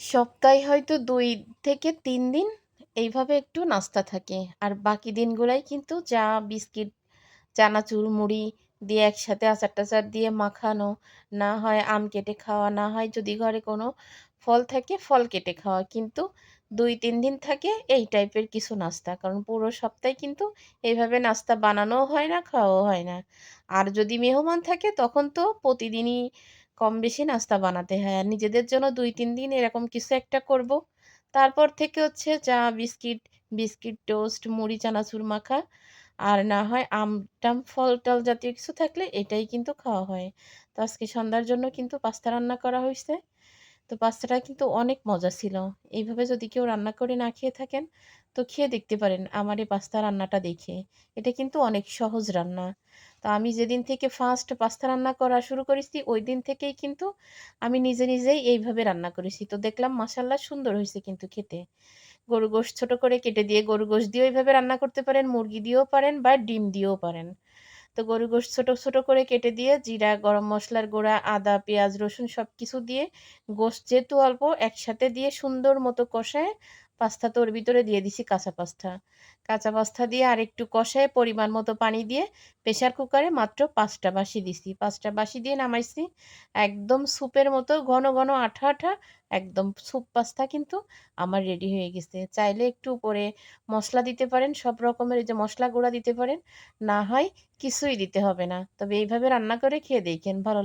সপ্তাহে হয়তো ২ থেকে ৩ দিন এইভাবে একটু নাস্তা থাকে। আর বাকি দিনগুলাই কিন্তু চা, বিস্কিট, চানাচুর, মুড়ি দিয়ে একসাথে আচার-টাচার দিয়ে মাখানো, না হয় আম কেটে খাওয়া, না হয় যদি ঘরে কোনো ফল থাকে, ফল কেটে খাওয়া। কিন্তু ২-৩ দিন থাকে এই টাইপের কিছু নাস্তা। কারণ পুরো সপ্তাহে কিন্তু এইভাবে নাস্তা বানানোও হয় না, খাওয়াও হয় না। আর যদি মেহমান থাকে তখন তো প্রতিদিনই কম বেশি নাস্তা বানাতে হয়। আর নিজেদের জন্য ২-৩ দিন এরকম কিছু একটা করব। তারপর থেকে হচ্ছে চা, বিস্কিট, বিস্কিট, টোস্ট, মুড়ি, চানাচুর মাখা আর না হয় আম-টাম, ফল-টল জাতীয় কিছু থাকলে এটাই কিন্তু খাওয়া হয়। তো আজকে সন্ধ্যার জন্য কিন্তু পাস্তা রান্না করা হইছে। তো পাস্তাটা কিন্তু অনেক মজা ছিল। এইভাবে যদি কেউ রান্না করে না খেয়ে থাকেন, তো খেয়ে দেখতে পারেন আমার এই পাস্তা রান্নাটা দেখে। এটা কিন্তু অনেক সহজ রান্না। তো আমি যেদিন থেকে ফার্স্ট পাস্তা রান্না করা শুরু করেছি, ঐদিন থেকেই কিন্তু আমি নিজে নিজেই এইভাবে রান্না করেছি। তো দেখলাম মাশাআল্লাহ সুন্দর হইছে কিন্তু খেতে। গরুর গোশত ছোট করে কেটে দিয়ে গরুর গোশত দিয়েও এভাবে রান্না করতে পারেন, মুরগি দিয়েও পারেন বা ডিম দিয়েও পারেন। তো গরুর গোশত ছোট, ছোট করে কেটে দিয়ে জিরা, গরম মসলার গুঁড়া, আদা, পেঁয়াজ, রসুন সবকিছু দিয়ে গোশত যেহেতু অল্প একসাথে দিয়ে সুন্দর মতো কষায় পাস্তা তো ওর ভিতরে দিয়ে দিছি কাঁচা পাস্তা। কাঁচা পাস্তা দিয়ে আরেকটু কষায় পরিমাণ মতো পানি দিয়ে প্রেশার কুকারে মাত্র ৫ টা বাসি দিছি। ৫ টা বাসি দিয়ে নামাইছি। একদম স্যুপের মতো ঘন, ঘন আঠা, আঠা একদম স্যুপ পাস্তা কিন্তু আমার রেডি হয়ে গেছে। চাইলে একটু উপরে মসলা দিতে পারেন, সব রকমের এই যে মসলা গুঁড়া দিতে পারেন। না হয় কিছুই দিতে হবে না। তবে এইভাবে রান্না করে খেয়ে দেখেন ভালো